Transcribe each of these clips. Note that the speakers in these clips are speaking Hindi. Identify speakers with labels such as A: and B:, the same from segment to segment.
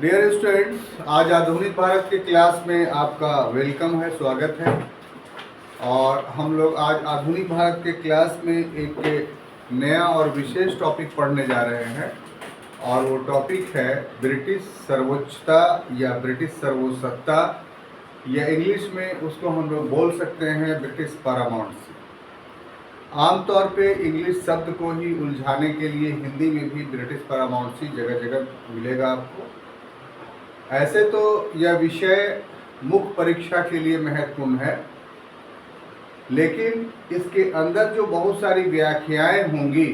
A: डियर स्टूडेंट्स, आज आधुनिक भारत के क्लास में आपका वेलकम है, स्वागत है। और हम लोग आज आधुनिक भारत के क्लास में एक नया और विशेष टॉपिक पढ़ने जा रहे हैं और वो टॉपिक है ब्रिटिश सर्वोच्चता या ब्रिटिश सर्वोसत्ता, या इंग्लिश में उसको हम लोग बोल सकते हैं ब्रिटिश पैरामाउंसी। आमतौर पे इंग्लिश शब्द को ही उलझाने के लिए हिंदी में भी ब्रिटिश पैरामाउंसी जगह जगह मिलेगा आपको। ऐसे तो यह विषय मुख्य परीक्षा के लिए महत्वपूर्ण है, लेकिन इसके अंदर जो बहुत सारी व्याख्याएं होंगी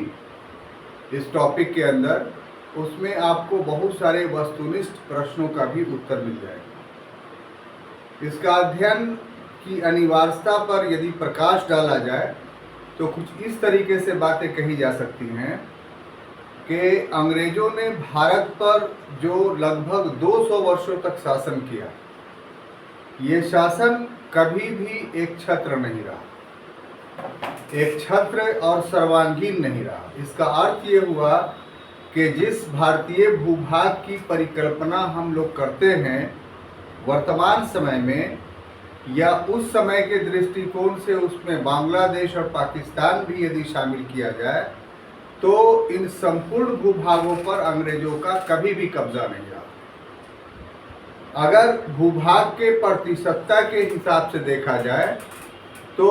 A: इस टॉपिक के अंदर, उसमें आपको बहुत सारे वस्तुनिष्ठ प्रश्नों का भी उत्तर मिल जाएगा। इसका अध्ययन की अनिवार्यता पर यदि प्रकाश डाला जाए तो कुछ इस तरीके से बातें कही जा सकती हैं कि अंग्रेजों ने भारत पर जो लगभग 200 वर्षों तक शासन किया, ये शासन कभी भी एक छत्र नहीं रहा, एक छत्र और सर्वांगीण नहीं रहा। इसका अर्थ ये हुआ कि जिस भारतीय भूभाग की परिकल्पना हम लोग करते हैं वर्तमान समय में, या उस समय के दृष्टिकोण से उसमें बांग्लादेश और पाकिस्तान भी यदि शामिल किया जाए, तो इन संपूर्ण भूभागों पर अंग्रेजों का कभी भी कब्जा नहीं रहा। अगर भूभाग के प्रतिशतता के हिसाब से देखा जाए तो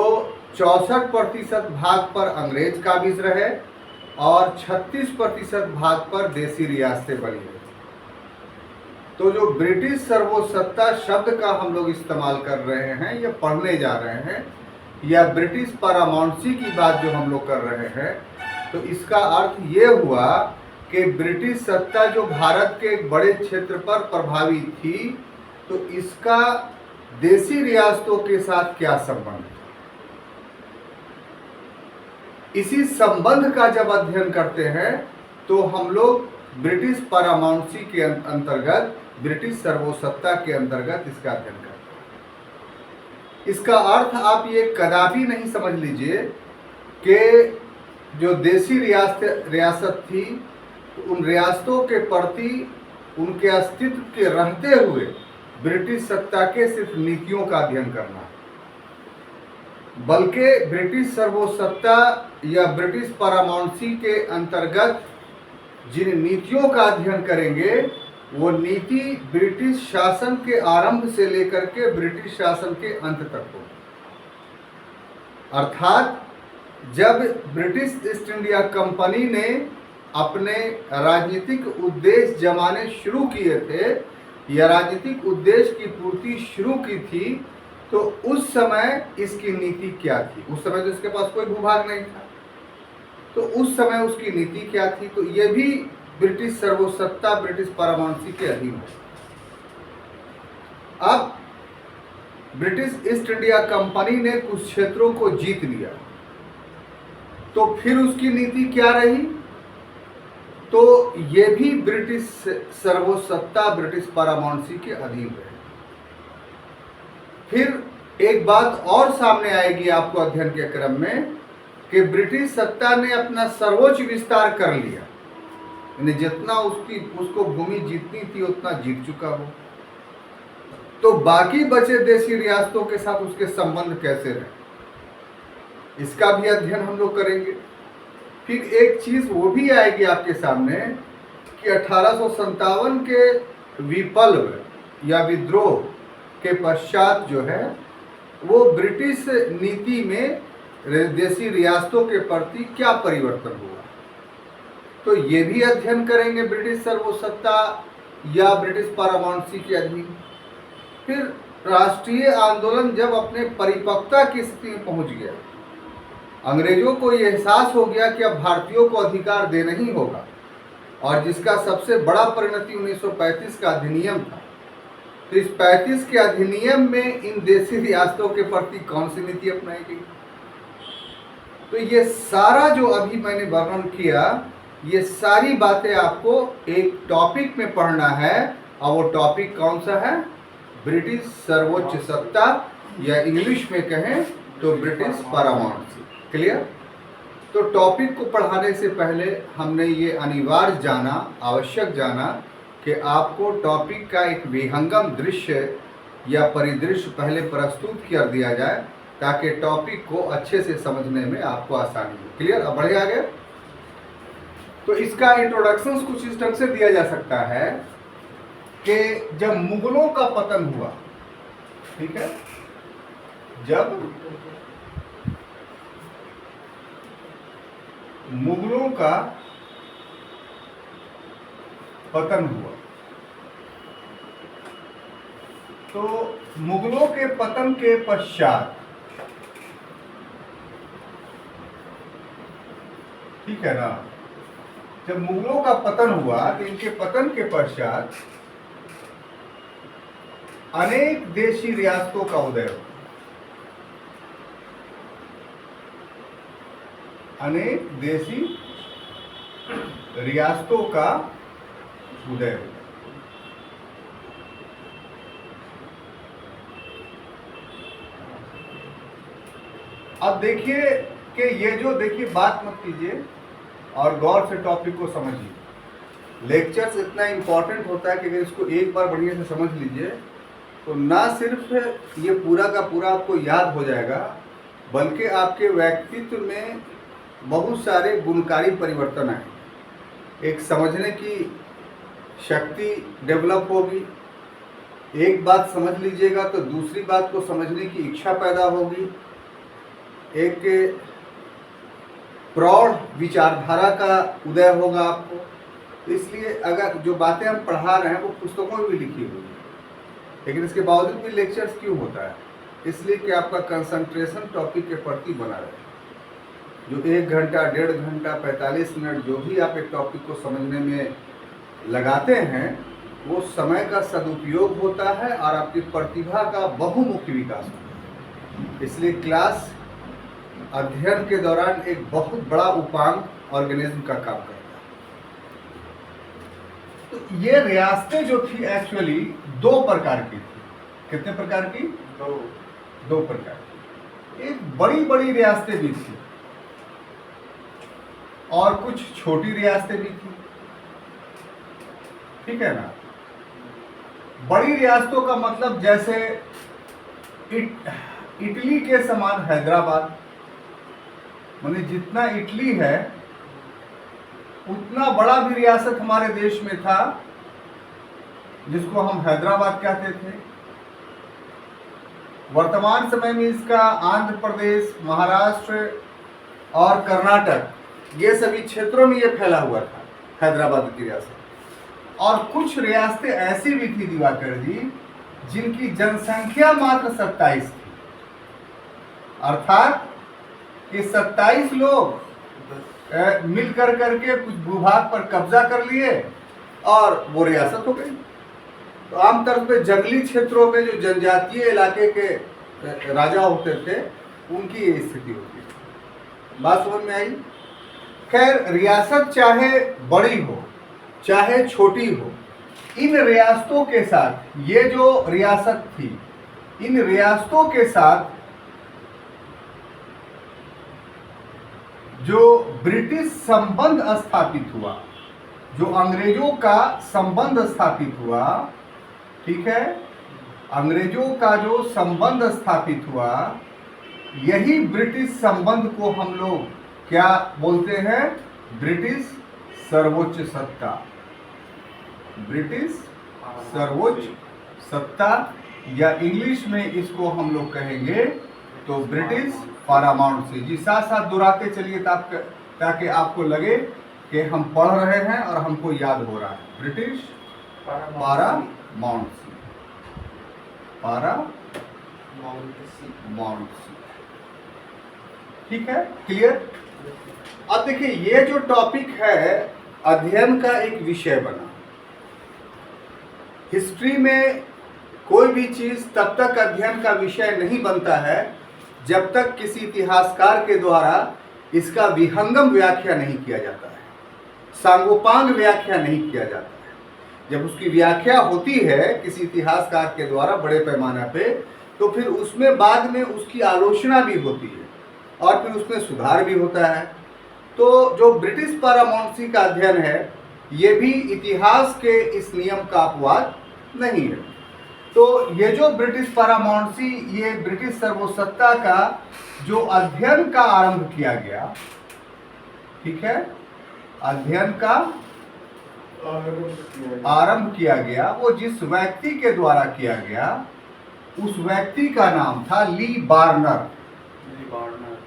A: 64% भाग पर अंग्रेज काबिज रहे और 36% भाग पर देसी रियासतें बनी रही। तो जो ब्रिटिश सर्वोसत्ता शब्द का हम लोग इस्तेमाल कर रहे हैं या पढ़ने जा रहे हैं, या ब्रिटिश पैरामाउंसी की बात जो हम लोग कर रहे हैं, तो इसका अर्थ ये हुआ कि ब्रिटिश सत्ता जो भारत के एक बड़े क्षेत्र पर प्रभावी थी, तो इसका देसी रियासतों के साथ क्या संबंध था। इसी संबंध का जब अध्ययन करते हैं तो हम लोग ब्रिटिश पैरामाउंसी के अंतर्गत, ब्रिटिश सर्वोसत्ता के अंतर्गत इसका अध्ययन करते हैं। इसका अर्थ आप ये कदापि नहीं समझ लीजिए कि जो देसी रियासत थी, उन रियासतों के प्रति उनके अस्तित्व के रहते हुए ब्रिटिश सत्ता के सिर्फ नीतियों का अध्ययन करना, बल्कि ब्रिटिश सर्वोसत्ता या ब्रिटिश पैरामाउंसी के अंतर्गत जिन नीतियों का अध्ययन करेंगे, वो नीति ब्रिटिश शासन के आरंभ से लेकर के ब्रिटिश शासन के अंत तक हो। अर्थात जब ब्रिटिश ईस्ट इंडिया कंपनी ने अपने राजनीतिक उद्देश्य जमाने शुरू किए थे या राजनीतिक उद्देश्य की पूर्ति शुरू की थी, तो उस समय इसकी नीति क्या थी। उस समय तो इसके पास कोई भूभाग नहीं था, तो उस समय उसकी नीति क्या थी। तो ये भी ब्रिटिश सर्वोसत्ता, ब्रिटिश पैरामाउंसी के अधीन है। अब ब्रिटिश ईस्ट इंडिया कंपनी ने कुछ क्षेत्रों को जीत लिया, तो फिर उसकी नीति क्या रही। तो ये भी ब्रिटिश सर्वोसत्ता, ब्रिटिश पैरामाउंसी के अधीन रहे। फिर एक बात और सामने आएगी आपको अध्ययन के क्रम में कि ब्रिटिश सत्ता ने अपना सर्वोच्च विस्तार कर लिया, यानी जितना उसको भूमि जीतनी थी उतना जीत चुका हो। तो बाकी बचे देसी रियासतों के साथ उसके संबंध कैसे रहे, इसका भी अध्ययन हम लोग करेंगे। फिर एक चीज वो भी आएगी आपके सामने कि 1857 के विप्लव या विद्रोह के पश्चात जो है वो ब्रिटिश नीति में देसी रियासतों के प्रति क्या परिवर्तन हुआ, तो ये भी अध्ययन करेंगे ब्रिटिश सर्वोसत्ता या ब्रिटिश पैरामाउंसी के अधीन। फिर राष्ट्रीय आंदोलन जब अपने परिपक्वता की स्थिति में पहुंच गया, अंग्रेजों को यह एहसास हो गया कि अब भारतीयों को अधिकार देना ही होगा, और जिसका सबसे बड़ा परिणति 1935 का अधिनियम था। तो इस 35 के अधिनियम में इन देसी रियासतों के प्रति कौन सी नीति अपनाई गई। तो ये सारा जो अभी मैंने वर्णन किया, ये सारी बातें आपको एक टॉपिक में पढ़ना है, और वो टॉपिक कौन सा है, ब्रिटिश सर्वोच्च सत्ता, या इंग्लिश में कहें तो ब्रिटिश पैरामाउंसी। क्लियर। तो टॉपिक को पढ़ाने से पहले हमने ये अनिवार्य जाना, आवश्यक जाना कि आपको टॉपिक का एक विहंगम दृश्य या परिदृश्य पहले प्रस्तुत कर दिया जाए ताकि टॉपिक को अच्छे से समझने में आपको आसानी हो। क्लियर? अब बढ़े आगे। तो इसका इंट्रोडक्शन कुछ इस ढंग से दिया जा सकता है कि जब मुगलों का पतन हुआ, ठीक है, जब मुगलों का पतन हुआ तो मुगलों के पतन के पश्चात, ठीक है ना, जब मुगलों का पतन हुआ तो इनके पतन के पश्चात अनेक देशी रियासतों का उदय हुआ। अनेक देशी रियासतों का उदय हुआ। अब देखिए कि ये जो, देखिए बात मत कीजिए और गौर से टॉपिक को समझिए। लेक्चर्स इतना इम्पोर्टेंट होता है कि अगर इसको एक बार बढ़िया से समझ लीजिए तो ना सिर्फ ये पूरा का पूरा आपको याद हो जाएगा, बल्कि आपके व्यक्तित्व में बहुत सारे गुणकारी परिवर्तन आए। एक समझने की शक्ति डेवलप होगी। एक बात समझ लीजिएगा तो दूसरी बात को समझने की इच्छा पैदा होगी। एक प्रौढ़ विचारधारा का उदय होगा आपको। इसलिए अगर जो बातें हम पढ़ा रहे हैं वो पुस्तकों में भी लिखी हुई है, लेकिन इसके बावजूद भी लेक्चर्स क्यों होता है? इसलिए कि आपका कंसंट्रेशन टॉपिक के प्रति बना रहे। जो 1 घंटा, 1.5 घंटा, 45 मिनट जो भी आप एक टॉपिक को समझने में लगाते हैं वो समय का सदुपयोग होता है और आपकी प्रतिभा का बहुमुखी विकास होता है। इसलिए क्लास अध्ययन के दौरान एक बहुत बड़ा उपांग ऑर्गेनिज्म का काम करता है। तो ये रियासतें जो थी एक्चुअली 2 प्रकार की थी। कितने प्रकार की? 2 प्रकार की। एक बड़ी बड़ी रियासतें भी थी और कुछ छोटी रियासतें भी थी, ठीक है ना। बड़ी रियासतों का मतलब जैसे इटली के समान हैदराबाद, माने जितना इटली है उतना बड़ा भी रियासत हमारे देश में था जिसको हम हैदराबाद कहते थे। वर्तमान समय में इसका आंध्र प्रदेश, महाराष्ट्र और कर्नाटक, ये सभी क्षेत्रों में ये फैला हुआ था हैदराबाद की रियासत। और कुछ रियासतें ऐसी भी थी दिवाकर जी जिनकी जनसंख्या मात्र 27 थी, अर्थात कि 27 लोग मिल करके कुछ भूभाग पर कब्जा कर लिए और वो रियासत हो गई। तो आमतौर पे जंगली क्षेत्रों में जो जनजातीय इलाके के राजा होते थे उनकी ये स्थिति होती है। बात समझ में आई? खैर, रियासत चाहे बड़ी हो चाहे छोटी हो, इन रियासतों के साथ, ये जो रियासत थी, इन रियासतों के साथ जो ब्रिटिश संबंध स्थापित हुआ, जो अंग्रेजों का संबंध स्थापित हुआ, ठीक है, अंग्रेजों का जो संबंध स्थापित हुआ, यही ब्रिटिश संबंध को हम लोग क्या बोलते हैं? ब्रिटिश सर्वोच्च सत्ता। ब्रिटिश सर्वोच्च सत्ता, या इंग्लिश में इसको हम लोग कहेंगे तो ब्रिटिश पारामाउंट। जी साथ साथ दोहराते चलिए ताकि आपको लगे कि हम पढ़ रहे हैं और हमको याद हो रहा है। ब्रिटिश पारामाउंट, ठीक है, क्लियर। अब देखिए, ये जो टॉपिक है अध्ययन का एक विषय बना। हिस्ट्री में कोई भी चीज तब तक अध्ययन का विषय नहीं बनता है जब तक किसी इतिहासकार के द्वारा इसका विहंगम व्याख्या नहीं किया जाता है, सांगोपांग व्याख्या नहीं किया जाता है। जब उसकी व्याख्या होती है किसी इतिहासकार के द्वारा बड़े पैमाने पे, तो फिर उसमें बाद में उसकी आलोचना भी होती है और फिर उसमें सुधार भी होता है। तो जो ब्रिटिश पारामाउंसी का अध्ययन है, ये भी इतिहास के इस नियम का अपवाद नहीं है। तो ये जो ब्रिटिश पारामाउंसी, ये ब्रिटिश सर्वोसत्ता का जो अध्ययन का आरंभ किया गया, ठीक है, अध्ययन का आरंभ किया गया, वो जिस व्यक्ति के द्वारा किया गया, उस व्यक्ति का नाम था ली बार्नर।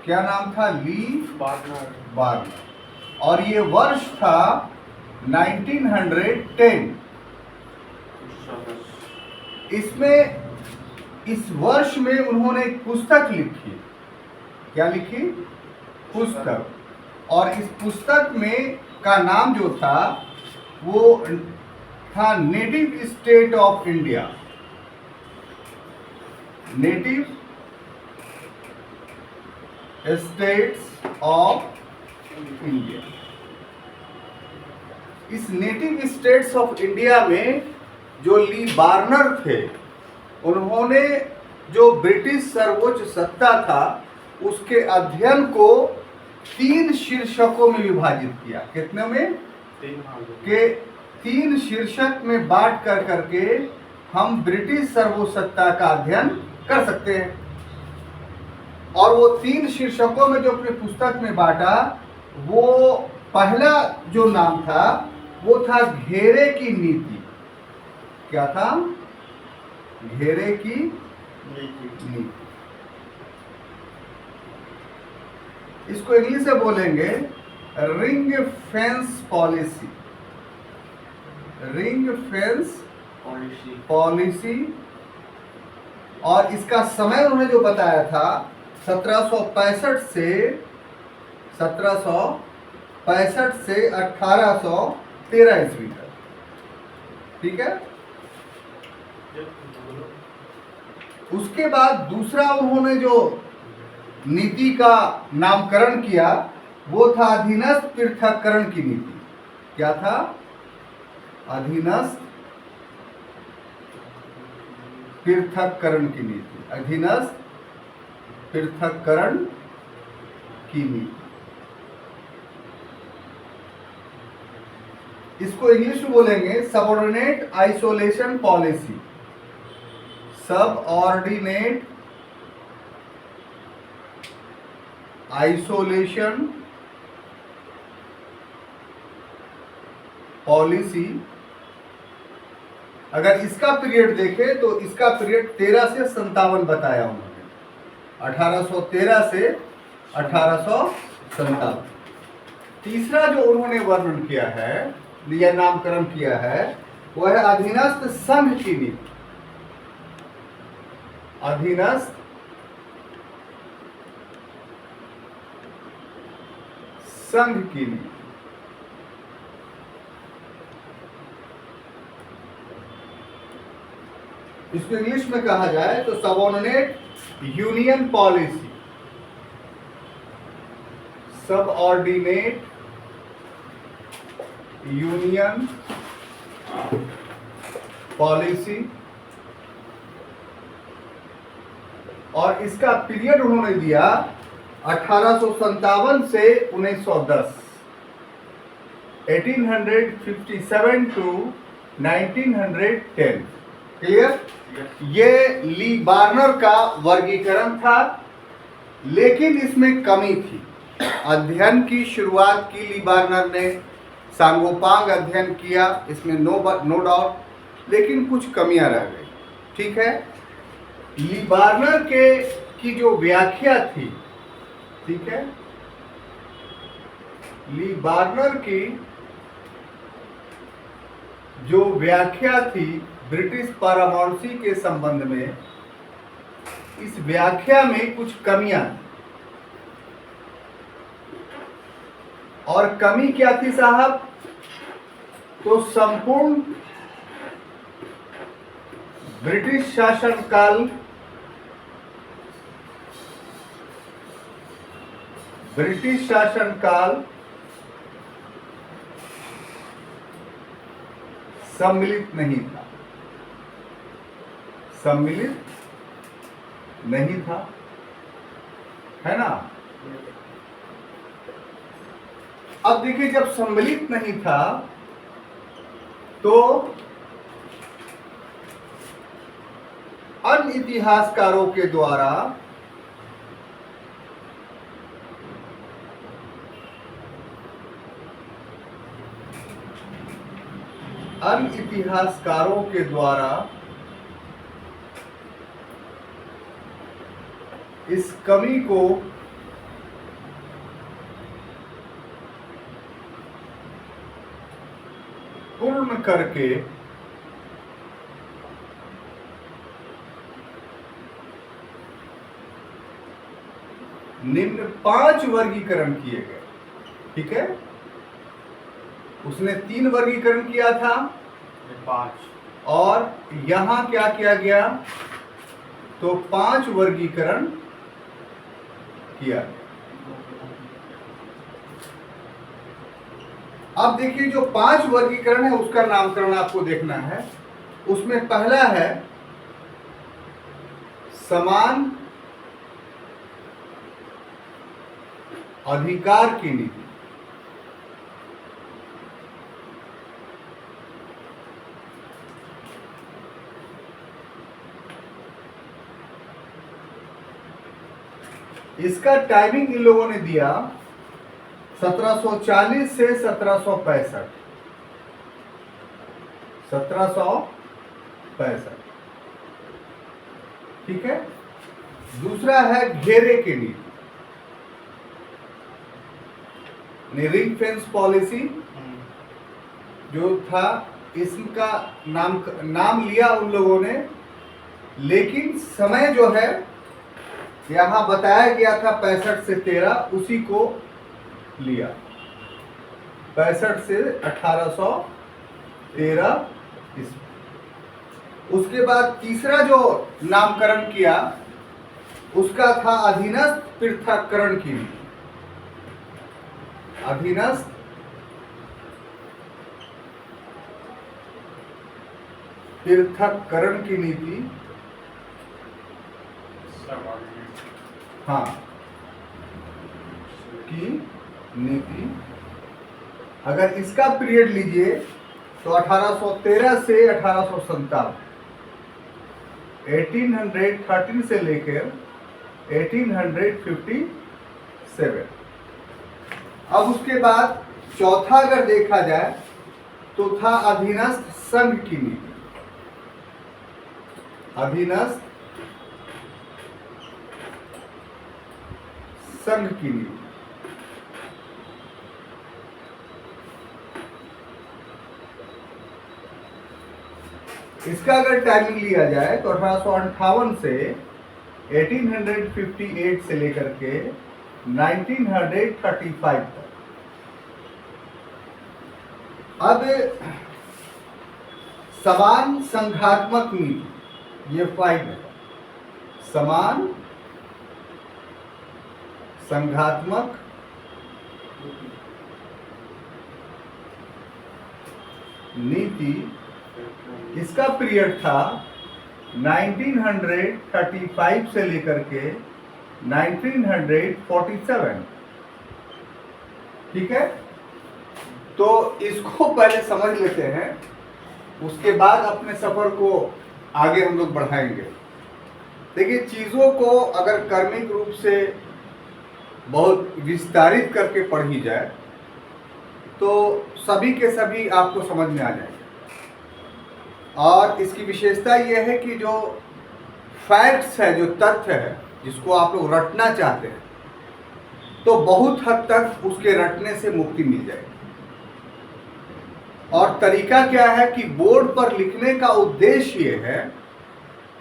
A: क्या नाम था? ली बार्नर। और ये वर्ष था 1910। इसमें, इस वर्ष में उन्होंने एक पुस्तक लिखी। क्या लिखी? पुस्तक। और इस पुस्तक में का नाम जो था वो था native state of India. Native states of India. इस नेटिव स्टेट्स ऑफ इंडिया में जो ली बार्नर थे, उन्होंने जो ब्रिटिश सर्वोच्च सत्ता था उसके अध्ययन को 3 शीर्षकों में विभाजित किया। कितने में? के 3 शीर्षक में बांट कर करके हम ब्रिटिश सर्वोच्चता का अध्ययन कर सकते हैं। और वो 3 शीर्षकों में जो अपने पुस्तक में बांटा, वो पहला जो नाम था वो था घेरे की नीति। क्या था? घेरे की नीति। इसको इंग्लिश में बोलेंगे ring fence policy. Ring fence policy. और इसका समय उन्होंने जो बताया था 1765 से 1813 ईस्वी तक। ठीक है। उसके बाद दूसरा उन्होंने जो नीति का नामकरण किया वो था अधीनस्थ पृथक्करण की नीति। क्या था? अधीनस्थ पृथक्करण की नीति। अधीनस्थ पृथक्करण की नीति। इसको इंग्लिश में बोलेंगे subordinate isolation policy. Subordinate isolation policy. अगर इसका पीरियड देखें तो इसका पीरियड 13 से 57 बताया उन्होंने। 1813 से 1857। तीसरा जो उन्होंने वर्णन किया है या नामकरण किया है वह है अधीनस्थ संघ की नीति। अधीनस्थ संघ की नीति। इसको इंग्लिश में कहा जाए तो subordinate union policy. Subordinate union policy. और इसका पीरियड उन्होंने दिया 1857 से 1910। 1857 टू 1910। क्लियर? ये ली बार्नर का वर्गीकरण था, लेकिन इसमें कमी थी। अध्ययन की शुरुआत की ली बार्नर ने, सांगोपांग अध्ययन किया, इसमें नो डाउट, लेकिन कुछ कमियां रह गई। ठीक है। ली बार्नर की जो व्याख्या थी, ठीक है, ली बार्नर की जो व्याख्या थी ब्रिटिश पारामाउंसी के संबंध में, इस व्याख्या में कुछ कमियां थी। और कमी क्या थी साहब? तो संपूर्ण ब्रिटिश शासनकाल, ब्रिटिश शासनकाल सम्मिलित नहीं था। सम्मिलित नहीं था, है ना। अब देखिए, जब सम्मिलित नहीं था तो अन्य इतिहासकारों के द्वारा इस कमी को पूर्ण करके निम्न 5 वर्गीकरण किए गए। ठीक है, उसने 3 वर्गीकरण किया था, 5, और यहां क्या किया गया, तो 5 वर्गीकरण किया। अब देखिए, जो 5 वर्गीकरण है उसका नामकरण आपको देखना है। उसमें पहला है समान अधिकार की नीति। इसका टाइमिंग इन लोगों ने दिया 1740 से 1765। 1765, ठीक है। दूसरा है घेरे की नीति, रिंग फेंस पॉलिसी जो था, इसका नाम लिया उन लोगों ने, लेकिन समय जो है यहां बताया गया था 65 से 13, उसी को लिया। 65 से 1813 ईस्वी। उसके बाद तीसरा जो नामकरण किया उसका था अधीनस्थ पृथक्करण की नीति। अधीनस्थ पृथक्करण की नीति, हाँ, की नीति। अगर इसका पीरियड लीजिए तो 1813 से 1857, 1813 से लेकर 1857। अब उसके बाद चौथा अगर देखा जाए तो था अधीनस्थ संघ की नीति। अधीनस्थ संघ की नीति। इसका अगर टाइमिंग लिया जाए तो 1858 से 1858 से लेकर के 1935 तक। अब समान संघात्मक नीति, ये 5 है। समान संघात्मक नीति, इसका पीरियड था 1935 से लेकर के 1947। ठीक है, तो इसको पहले समझ लेते हैं, उसके बाद अपने सफर को आगे हम लोग बढ़ाएंगे। देखिए, चीजों को अगर कर्मिक रूप से बहुत विस्तारित करके पढ़ी जाए तो सभी के सभी आपको समझ में आ जाएगा। और इसकी विशेषता यह है कि जो फैक्ट्स है, जो तथ्य है, जिसको आप लोग रटना चाहते हैं, तो बहुत हद तक उसके रटने से मुक्ति मिल जाएगी। और तरीका क्या है कि बोर्ड पर लिखने का उद्देश्य ये है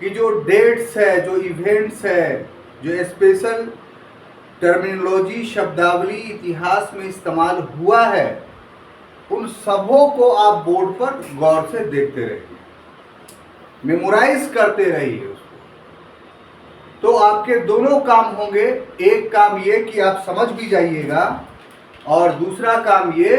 A: कि जो डेट्स है, जो इवेंट्स है, जो स्पेशल टर्मिनोलॉजी, शब्दावली इतिहास में इस्तेमाल हुआ है, उन सबों को आप बोर्ड पर गौर से देखते रहिए, मेमोराइज करते रहिए उसको। तो आपके दोनों काम होंगे। एक काम ये कि आप समझ भी जाइएगा, और दूसरा काम ये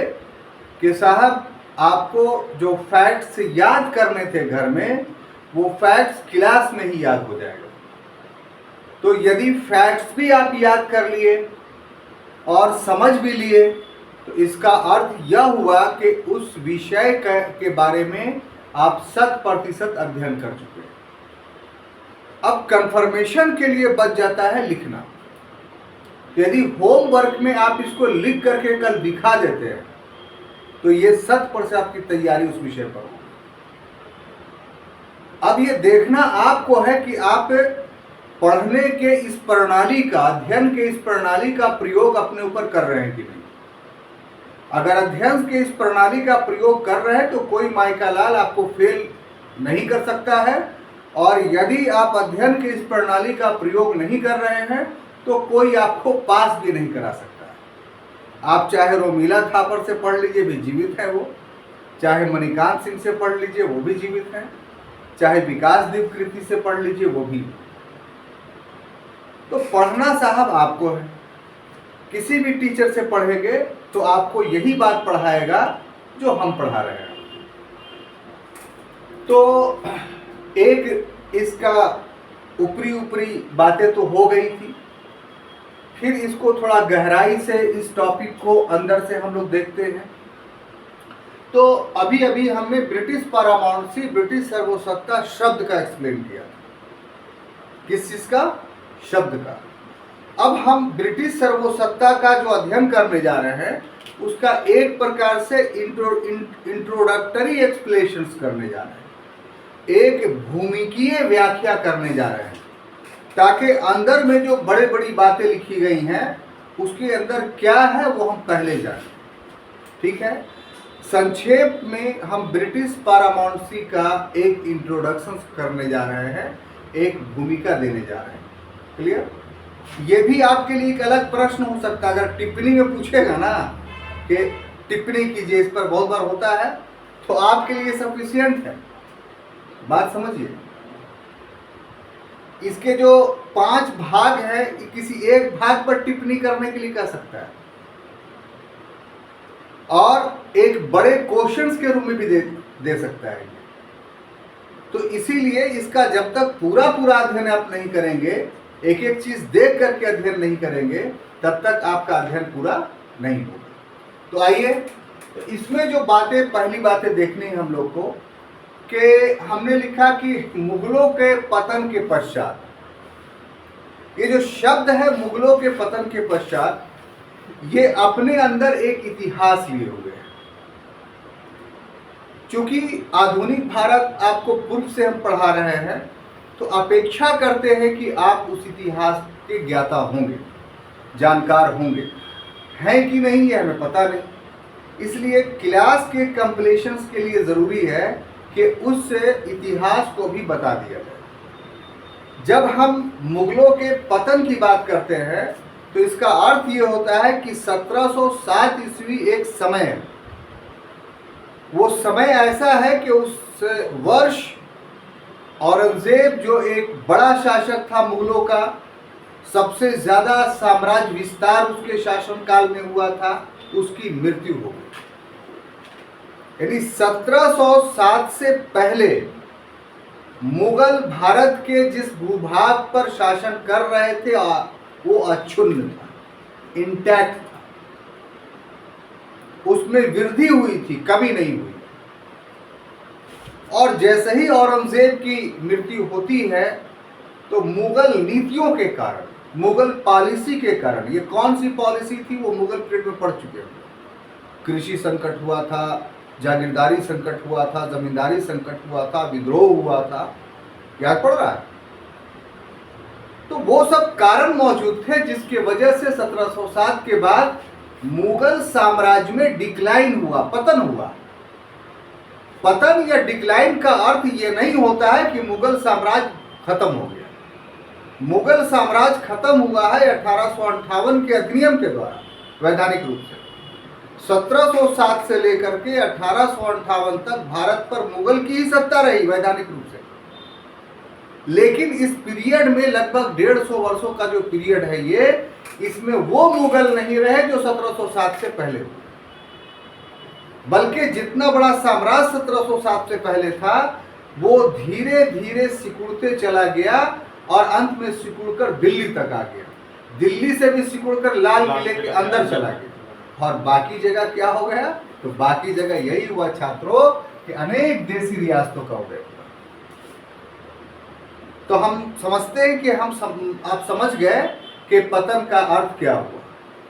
A: कि साहब आपको जो फैक्ट्स याद करने थे घर में, वो फैक्ट्स क्लास में ही याद हो जाएगा। तो यदि फैक्ट्स भी आप याद कर लिए और समझ भी लिए, तो इसका अर्थ यह हुआ कि उस विषय के बारे में आप 100% अध्ययन कर चुके हैं। अब कंफर्मेशन के लिए बच जाता है लिखना। यदि होमवर्क में आप इसको लिख करके कल दिखा देते हैं तो ये 100% आपकी तैयारी उस विषय पर होगी। अब ये देखना आपको है कि आप पढ़ने के इस प्रणाली का, अध्ययन के इस प्रणाली का प्रयोग अपने ऊपर कर रहे हैं कि नहीं। अगर अध्ययन के इस प्रणाली का प्रयोग कर रहे हैं तो कोई माइका लाल आपको फेल नहीं कर सकता है, और यदि आप अध्ययन के इस प्रणाली का प्रयोग नहीं कर रहे हैं तो कोई आपको पास भी नहीं करा सकता है। आप चाहे रोमिला थापर से पढ़ लीजिए, भी जीवित है वो, चाहे मणिकांत सिंह से पढ़ लीजिए, वो भी जीवित है, चाहे विकास कृति से पढ़ लीजिए, वो भी। तो पढ़ना साहब आपको है। किसी भी टीचर से पढ़ेंगे तो आपको यही बात पढ़ाएगा जो हम पढ़ा रहे हैं। तो एक इसका ऊपरी बातें तो हो गई थी, फिर इसको थोड़ा गहराई से इस टॉपिक को अंदर से हम लोग देखते हैं। तो अभी अभी हमने ब्रिटिश पारामाउंसी, ब्रिटिश सर्वसत्ता शब्द का एक्सप्लेन किया। किस चीज का? शब्द का। अब हम ब्रिटिश सर्वसत्ता का जो अध्ययन करने जा रहे हैं उसका एक प्रकार से इंट्रोडक्टरी एक्सप्लेनेशंस करने जा रहे हैं, एक भूमिकीय व्याख्या करने जा रहे हैं, ताकि अंदर में जो बड़े बड़ी बातें लिखी गई हैं उसके अंदर क्या है वो हम पहले जानें। ठीक है, संक्षेप में हम ब्रिटिश पारामाउंसी का एक इंट्रोडक्शन करने जा रहे हैं, एक भूमिका देने जा रहे हैं। क्लियर? ये भी आपके लिए एक अलग प्रश्न हो सकता है। अगर टिप्पणी में पूछेगा ना कि टिप्पणी कीजिए, इस पर बहुत बार होता है, तो आपके लिए सफिशिएंट है। बात समझिए, इसके जो 5 भाग हैं, किसी एक भाग पर टिप्पणी करने के लिए कह सकता है, और एक बड़े क्वेश्चंस के रूप में भी दे सकता है। तो इसीलिए इसका जब तक पूरा अध्ययन आप नहीं करेंगे, एक एक चीज देख करके अध्ययन नहीं करेंगे, तब तक आपका अध्ययन पूरा नहीं होगा। तो आइए, इसमें जो बातें, पहली बातें देखनी है हम लोग को, कि हमने लिखा कि मुगलों के पतन के पश्चात, ये जो शब्द है मुगलों के पतन के पश्चात, ये अपने अंदर एक इतिहास लिए हुए है। चूंकि आधुनिक भारत आपको पूर्व से हम पढ़ा रहे हैं, तो अपेक्षा करते हैं कि आप उस इतिहास के ज्ञाता होंगे, जानकार होंगे। हैं कि नहीं ये हमें पता नहीं। इसलिए क्लास के कंप्लीशंस के लिए ज़रूरी है कि उस इतिहास को भी बता दिया जाए। जब हम मुगलों के पतन की बात करते हैं तो इसका अर्थ ये होता है कि 1707 ईस्वी एक समय है। वो समय ऐसा है कि उस वर्ष औरंगजेब जो एक बड़ा शासक था मुगलों का, सबसे ज़्यादा साम्राज्य विस्तार उसके शासनकाल में हुआ था, उसकी मृत्यु हो गई। यानी 1707 से पहले मुगल भारत के जिस भूभाग पर शासन कर रहे थे वो अक्षुण्ण था, इंटैक्ट था, उसमें वृद्धि हुई थी, कभी नहीं हुई। और जैसे ही औरंगजेब की मृत्यु होती है तो मुगल नीतियों के कारण, मुगल पॉलिसी के कारण, ये कौन सी पॉलिसी थी वो मुगल पीरियड में पढ़ चुके हैं। कृषि संकट हुआ था, जागीरदारी संकट हुआ था, जमींदारी संकट हुआ था, विद्रोह हुआ था, याद पड़ रहा है? तो वो सब कारण मौजूद थे जिसके वजह से 1707 के बाद मुगल साम्राज्य में डिक्लाइन हुआ, पतन हुआ। पतन या डिक्लाइन का अर्थ ये नहीं होता है कि मुगल साम्राज्य खत्म हो गया। मुगल साम्राज्य खत्म हुआ है 1858 के अधिनियम के द्वारा, वैधानिक रूप से। 1707 से लेकर के 1858 तक भारत पर मुगल की ही सत्ता रही वैधानिक रूप से। लेकिन इस पीरियड में लगभग 150 वर्षों का जो पीरियड है ये, इसमें वो मुगल नहीं रहे जो 1707 से पहले हुए, बल्कि जितना बड़ा साम्राज्य 1707 से पहले था वो धीरे धीरे सिकुड़ते चला गया और अंत में सिकुड़कर दिल्ली तक आ गया। दिल्ली से भी सिकुड़कर लाल किले के अंदर चला गया। और बाकी जगह क्या हो गया? तो बाकी जगह यही हुआ छात्रों कि अनेक देशी रियासतों का उदय हुआ। तो हम समझते हैं कि आप समझ गए कि पतन का अर्थ क्या हुआ।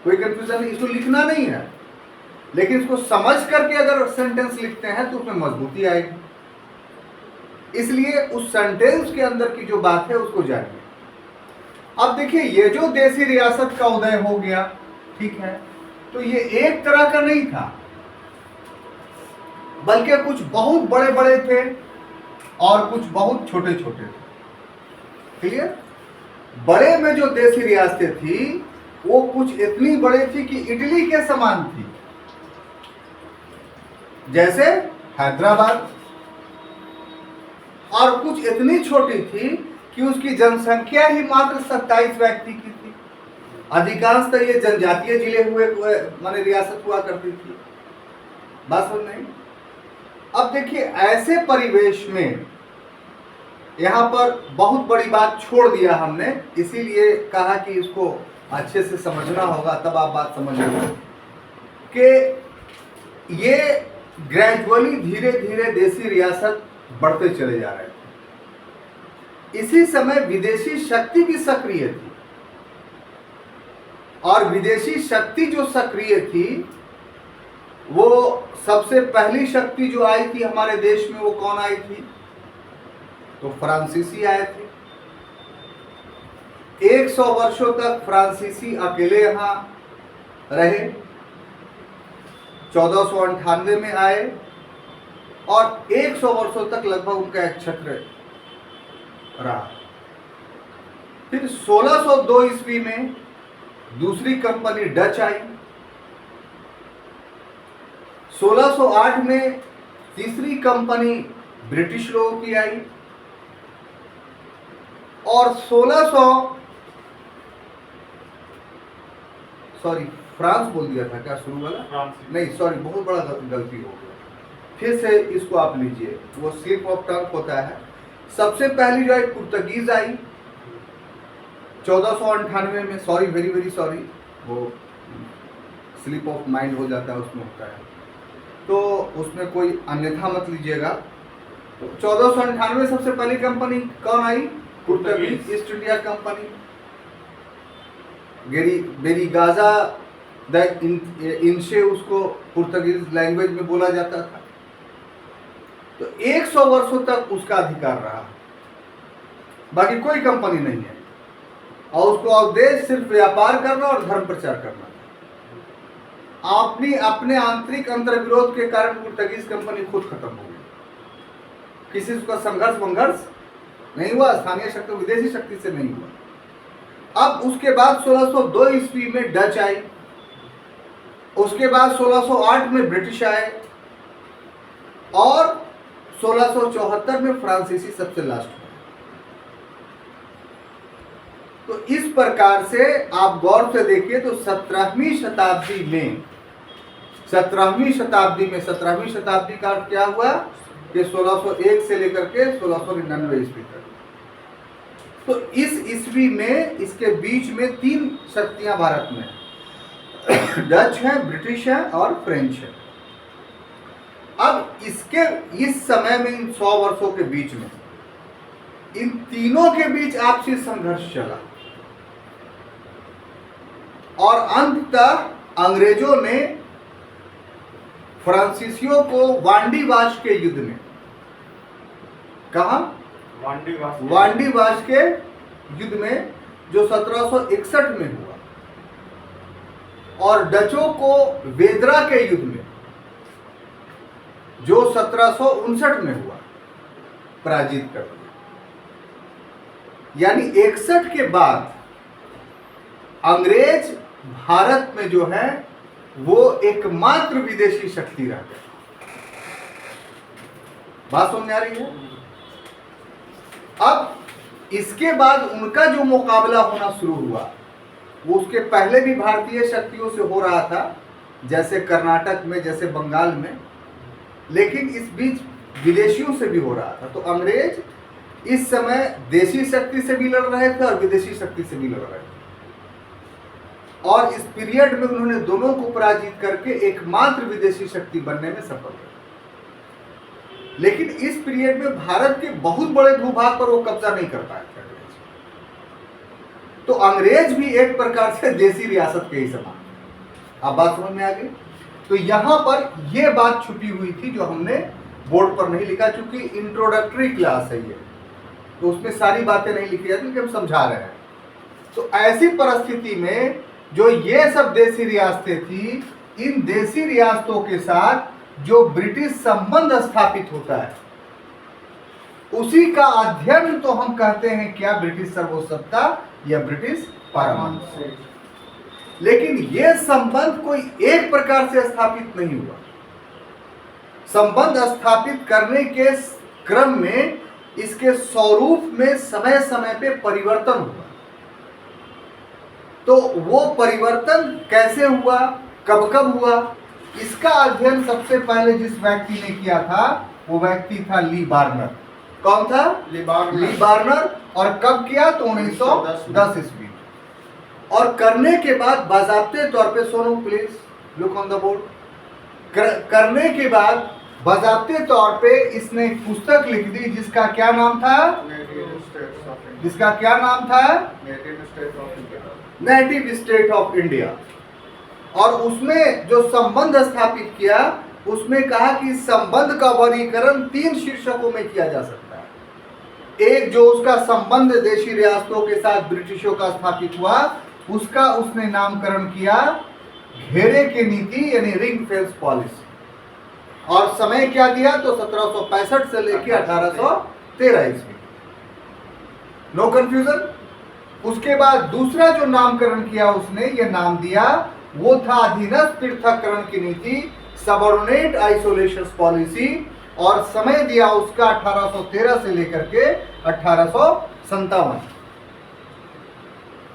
A: कोई कंफ्यूजन नहीं, इसको लिखना नहीं है, लेकिन इसको समझ करके अगर सेंटेंस लिखते हैं तो उसमें मजबूती आएगी। इसलिए उस सेंटेंस के अंदर की जो बात है उसको जानिए। अब देखिए, ये जो देशी रियासत का उदय हो गया, ठीक है, तो ये एक तरह का नहीं था, बल्कि कुछ बहुत बड़े बड़े थे और कुछ बहुत छोटे छोटे थे। क्लियर? बड़े में जो देशी रियासतें थी वो कुछ इतनी बड़ी थी कि इटली के समान थी, जैसे हैदराबाद, और कुछ इतनी छोटी थी कि उसकी जनसंख्या ही मात्र 27 व्यक्ति की थी। अधिकांश तो ये जनजातीय जिले हुए माने रियासत हुआ करती थी। बात समझ नहीं? अब देखिए, ऐसे परिवेश में यहां पर बहुत बड़ी बात छोड़ दिया हमने, इसीलिए कहा कि इसको अच्छे से समझना होगा, तब आप बात समझेंगे कि ये ग्रेजुअली धीरे धीरे देशी रियासत बढ़ते चले जा रहे थे। इसी समय विदेशी शक्ति भी सक्रिय थी, और विदेशी शक्ति जो सक्रिय थी, वो सबसे पहली शक्ति जो आई थी हमारे देश में, वो कौन आई थी? तो फ्रांसीसी आए थे। 100 वर्षों तक फ्रांसीसी अकेले यहां रहे। 1498 में आए और 100 वर्षों तक लगभग उनका एक छत्र रहा। फिर 1602 ईस्वी में दूसरी कंपनी डच आई। 1608 में तीसरी कंपनी ब्रिटिश लोगों की आई, और फ्रांस बोल दिया था क्या शुरू वाला? नहीं, सॉरी, बहुत बड़ा गलती हो गया। फिर से इसको आप लीजिए, वो स्लिप ऑफ टंग होता है। सबसे पहली जो है पुर्तगीज आई 1498 में। सॉरी, वेरी वेरी सॉरी, वो स्लिप ऑफ माइंड हो जाता है, उसमें होता है, तो उसमें कोई अन्यथा मत लीजिएगा। 1498 सबसे पहली कंपनी कौन आई? Portuguese East India Company. Barygaza द इनसे उसको पुर्तगीज लैंग्वेज में बोला जाता था। तो 100 वर्षों तक उसका अधिकार रहा, बाकी कोई कंपनी नहीं है, और उसको उद्देश्य सिर्फ व्यापार करना और धर्म प्रचार करना था। अपने आंतरिक अंतर विरोध के कारण पुर्तगीज कंपनी खुद खत्म हो गई। किसी से उसका संघर्ष नहीं हुआ, स्थानीय शक्ति विदेशी शक्ति से नहीं हुआ। अब उसके बाद 1602 ईस्वी में डच आई, उसके बाद 1608 में ब्रिटिश आए, और 1674 में फ्रांसीसी सबसे लास्ट में। तो इस प्रकार से आप गौर से देखिए तो 17वीं शताब्दी का अर्थ क्या हुआ कि 1601 से लेकर के 1699 ईस्वी तक। तो इस ईस्वी में इसके बीच में 3 शक्तियां भारत में हैं, डच है, ब्रिटिश है और फ्रेंच है। अब इस समय में इन 100 वर्षों के बीच में इन तीनों के बीच आपसी संघर्ष चला, और अंततः अंग्रेजों ने फ्रांसीसियों को वांडीवाश के युद्ध में, कहा वांडीवाश के युद्ध में, जो 1761 में हुआ, और डचों को वेदरा के युद्ध में, जो 1759 में हुआ, पराजित कर दिया। यानी 61 के बाद अंग्रेज भारत में जो है वो एकमात्र विदेशी शक्ति रह गए। बात समझ आ रही है? अब इसके बाद उनका जो मुकाबला होना शुरू हुआ, वो उसके पहले भी भारतीय शक्तियों से हो रहा था, जैसे कर्नाटक में, जैसे बंगाल में, लेकिन इस बीच विदेशियों से भी हो रहा था। तो अंग्रेज इस समय देशी शक्ति से भी लड़ रहे थे और विदेशी शक्ति से भी लड़ रहे थे। और इस पीरियड में उन्होंने दोनों को पराजित करके एकमात्र विदेशी शक्ति बनने में सफल हुए। लेकिन इस पीरियड में भारत के बहुत बड़े भूभाग पर वो कब्जा नहीं कर पाए थे अंग्रेज। तो अंग्रेज भी एक प्रकार से देसी रियासत के ही समान। अब बात समझ में आ गई। तो यहां पर यह बात छुपी हुई थी जो हमने बोर्ड पर नहीं लिखा, चूंकि इंट्रोडक्टरी क्लास है ये, तो उसमें सारी बातें नहीं लिखी जाती कि हम समझा रहे हैं। तो ऐसी परिस्थिति में जो ये सब देसी रियासतें थी, इन देसी रियासतों के साथ जो ब्रिटिश संबंध स्थापित होता है उसी का अध्ययन तो हम कहते हैं क्या, ब्रिटिश सर्वोच्चता या ब्रिटिश पारमाणु। लेकिन यह संबंध कोई एक प्रकार से स्थापित नहीं हुआ। संबंध स्थापित करने के क्रम में इसके स्वरूप में समय समय पे परिवर्तन हुआ। तो वो परिवर्तन कैसे हुआ, कब कब हुआ, इसका अध्ययन सबसे पहले जिस व्यक्ति ने किया था वो व्यक्ति था ली बार्नर। कौन था? ली बार्नर। और कब किया? तो 1910 ईस्वी। और करने के बाद बाज़ाब्ते तौर पे, Sonu please look on the board, करने के बाद बाज़ाब्ते तौर पे इसने एक पुस्तक लिख दी जिसका क्या नाम था? जिसका क्या नाम था? Native state of India. और उसमें जो संबंध स्थापित किया उसमें कहा कि संबंध का वर्गीकरण 3 शीर्षकों में किया जा सकता है। एक, जो उसका संबंध देशी रियासतों के साथ ब्रिटिशों का स्थापित हुआ, उसका उसने नामकरण किया घेरे की नीति यानी रिंग फेंस पॉलिसी। और समय क्या दिया? तो 1765 से लेकर 1813 ईस्वी। No confusion. उसके बाद दूसरा जो नामकरण किया उसने, ये नाम दिया, वो था अधीनस्थ पृथक्करण की नीति, सबऑर्डिनेट आइसोलेशन पॉलिसी। और समय दिया उसका 1813 से लेकर के 1857।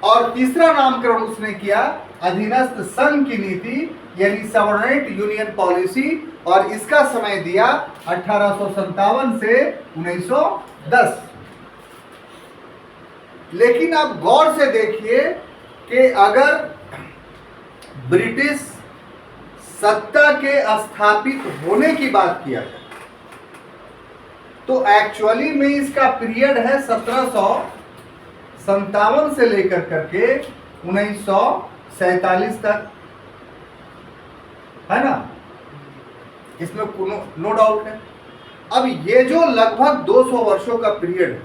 A: और तीसरा नामकरण उसने किया अधीनस्थ संघ की नीति यानी सबऑर्डिनेट यूनियन पॉलिसी, और इसका समय दिया 1857 से 1910। लेकिन आप गौर से देखिए कि अगर ब्रिटिश सत्ता के स्थापित होने की बात किया जाए तो एक्चुअली में इसका पीरियड है 1757 से लेकर करके 1947 तक, है ना? इसमें नो डाउट है। अब ये जो लगभग 200 वर्षों का पीरियड है,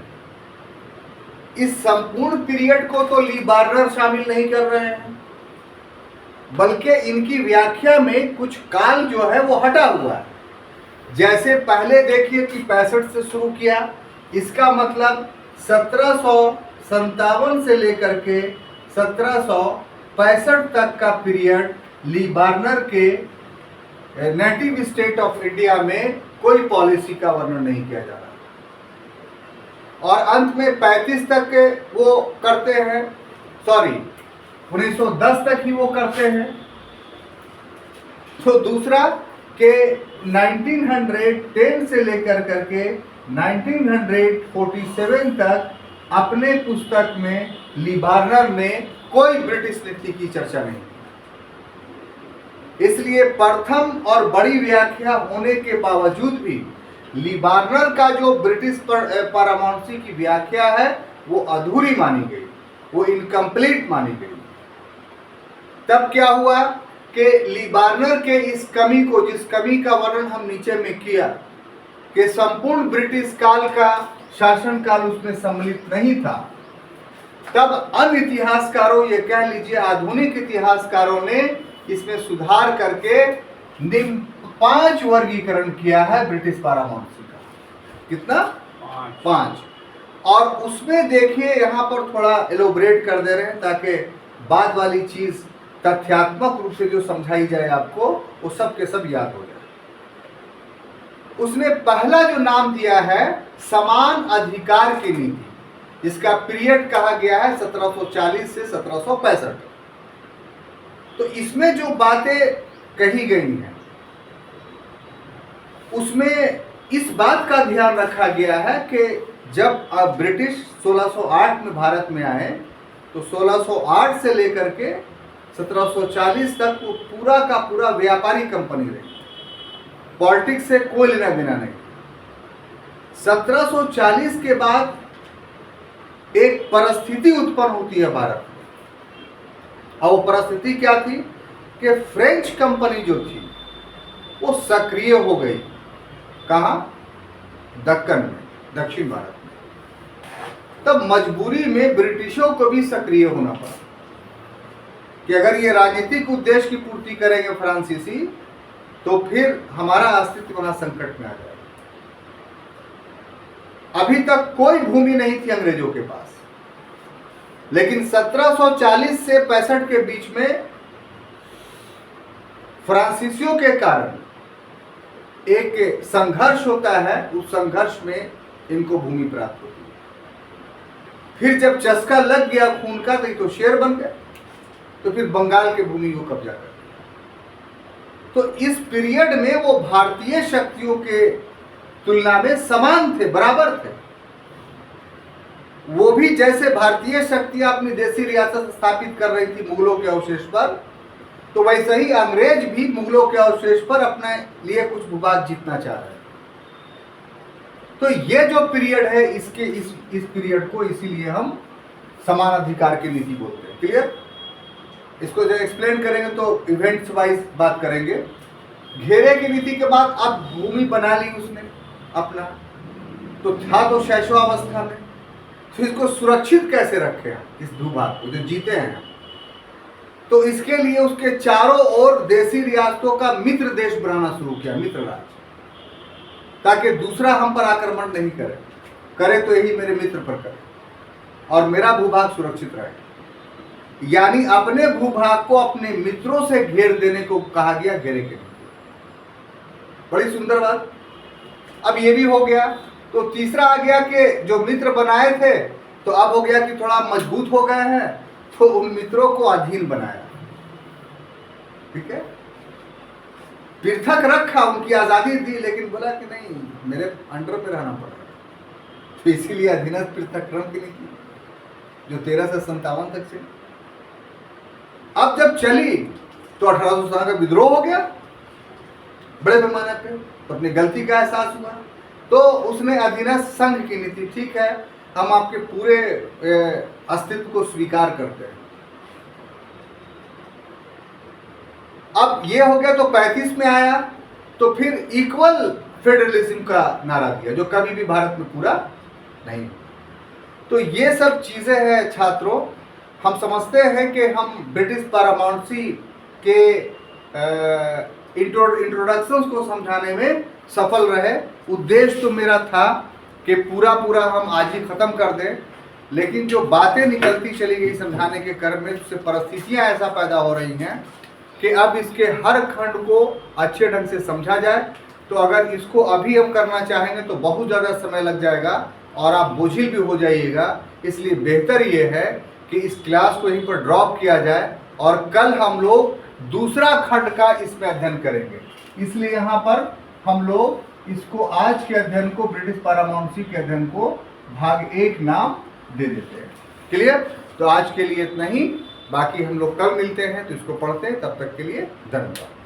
A: इस संपूर्ण पीरियड को तो ली बार्नर शामिल नहीं कर रहे हैं, बल्कि इनकी व्याख्या में कुछ काल जो है वो हटा हुआ है। जैसे पहले देखिए कि 65 से शुरू किया, इसका मतलब 1757 से लेकर के 1765 तक का पीरियड ली बार्नर के नेटिव स्टेट ऑफ इंडिया में कोई पॉलिसी का वर्णन नहीं किया जा रहा। और अंत में 35 तक के वो करते हैं, 1910 तक ही वो करते हैं। तो दूसरा के 1910 से लेकर करके 1947 तक अपने पुस्तक में ली बार्नर ने कोई ब्रिटिश नीति की चर्चा नहीं की। इसलिए प्रथम और बड़ी व्याख्या होने के बावजूद भी ली बार्नर का जो ब्रिटिश पारामाणुसी की व्याख्या है वो अधूरी मानी गई, वो इनकम्प्लीट मानी गई। तब क्या हुआ कि ली बार्नर के इस कमी को, जिस कमी का वर्णन हम नीचे में किया कि संपूर्ण ब्रिटिश काल का शासन काल उसमें सम्मिलित नहीं था, तब अन्य इतिहासकारों, ये कह लीजिए आधुनिक इतिहासकारों ने इसमें सुधार करके निम्न 5 वर्गीकरण किया है ब्रिटिश पारामाणुसी का। कितना? 5। और उसमें देखिए यहाँ पर थोड़ा एलोबरेट कर दे रहे हैं ताकि बाद वाली चीज तथ्यात्मक रूप से जो समझाई जाए आपको वो सब के सब याद हो जाए। उसने पहला जो नाम दिया है समान अधिकार की नीति, जिसका पीरियड कहा गया है 1740 से 1765। तो इसमें जो बातें कही गई हैं उसमें इस बात का ध्यान रखा गया है कि जब ब्रिटिश 1608 में भारत में आए तो 1608 से लेकर के 1740 तक वो पूरा का पूरा व्यापारी कंपनी रही, पॉलिटिक्स से कोई लेना देना नहीं। 1740 के बाद एक परिस्थिति उत्पन्न होती है भारत में, और वो परिस्थिति क्या थी कि फ्रेंच कंपनी जो थी वो सक्रिय हो गई। कहाँ? दक्कन में, दक्षिण भारत में। तब मजबूरी में ब्रिटिशों को भी सक्रिय होना पड़ा कि अगर ये राजनीतिक उद्देश्य की पूर्ति करेंगे फ्रांसीसी, तो फिर हमारा अस्तित्व वहां संकट में आ जाएगा। अभी तक कोई भूमि नहीं थी अंग्रेजों के पास, लेकिन 1740 से 65 के बीच में फ्रांसीसियों के कारण एक संघर्ष होता है। उस संघर्ष में इनको भूमि प्राप्त होती है। फिर जब चस्का लग गया खून का, तो शेर बन गए, तो फिर बंगाल के भूमि को कब्जा कर लिया। तो इस पीरियड में वो भारतीय शक्तियों के तुलना में समान थे, बराबर थे। वो भी जैसे भारतीय शक्तियां अपनी देशी रियासत स्थापित कर रही थी मुगलों के अवशेष पर, तो वैसे ही अंग्रेज भी मुगलों के अवशेष पर अपने लिए कुछ भूभाग जीतना चाह रहे हैं। तो ये जो पीरियड है, इसके इस पीरियड को इसीलिए हम समान अधिकार की नीति बोलते हैं। क्लियर? इसको जब एक्सप्लेन करेंगे तो इवेंट्स वाइज बात करेंगे। घेरे की नीति के बाद अब भूमि बना ली उसने अपना, तो था तो शैशवावस्था में, तो इसको सुरक्षित कैसे रखें इस भूभाग को जो जीते हैं। तो इसके लिए उसके चारों ओर देशी रियासतों का मित्र देश बनाना शुरू किया, मित्र राज्य, ताकि दूसरा हम पर आक्रमण नहीं करे तो यही मेरे मित्र पर करे और मेरा भूभाग सुरक्षित रहे। यानी अपने भूभाग को अपने मित्रों से घेर देने को कहा गया घेरे के नीति। बड़ी सुंदर बात। अब ये भी हो गया, तो तीसरा आ गया कि जो मित्र बनाए थे, तो अब हो गया कि थोड़ा मजबूत हो गए हैं, तो उन मित्रों को अधीन बनाया। ठीक है, पृथक रखा, उनकी आजादी दी, लेकिन बोला कि नहीं, मेरे अंडर पे रहना पड़ेगा। तो इसीलिए अधीनस्थ पृथककरण की नीति जो 13 से 57 तक चली। अब जब चली तो 1817 का विद्रोह हो गया बड़े पैमाने पे, तो अपनी गलती का एहसास हुआ, तो उसने अधीनस्थ संघ की नीति, ठीक है हम आपके पूरे अस्तित्व को स्वीकार करते हैं। अब ये हो गया, तो 35 में आया, तो फिर इक्वल फेडरलिज्म का नारा दिया, जो कभी भी भारत में पूरा नहीं। तो ये सब चीजें हैं छात्रों। हम समझते हैं कि हम ब्रिटिश पैरामाउंसी के इंट्रोडक्शंस को समझाने में सफल रहे। उद्देश्य तो मेरा था कि पूरा हम आज ही खत्म कर दें, लेकिन जो बातें निकलती चली गई समझाने के क्रम में, उससे परिस्थितियां ऐसा पैदा हो रही हैं कि अब इसके हर खंड को अच्छे ढंग से समझा जाए। तो अगर इसको अभी हम करना चाहेंगे तो बहुत ज़्यादा समय लग जाएगा और आप बोझिल भी हो जाइएगा। इसलिए बेहतर ये है कि इस क्लास को यहीं पर ड्रॉप किया जाए और कल हम लोग दूसरा खंड का इसमें अध्ययन करेंगे। इसलिए यहाँ पर हम लोग इसको आज के अध्ययन को, ब्रिटिश पैरामाउंसी के अध्ययन को भाग 1 नाम दे देते हैं। क्लियर? तो आज के लिए इतना ही, बाकी हम लोग कल मिलते हैं, तो इसको पढ़ते हैं। तब तक के लिए धन्यवाद।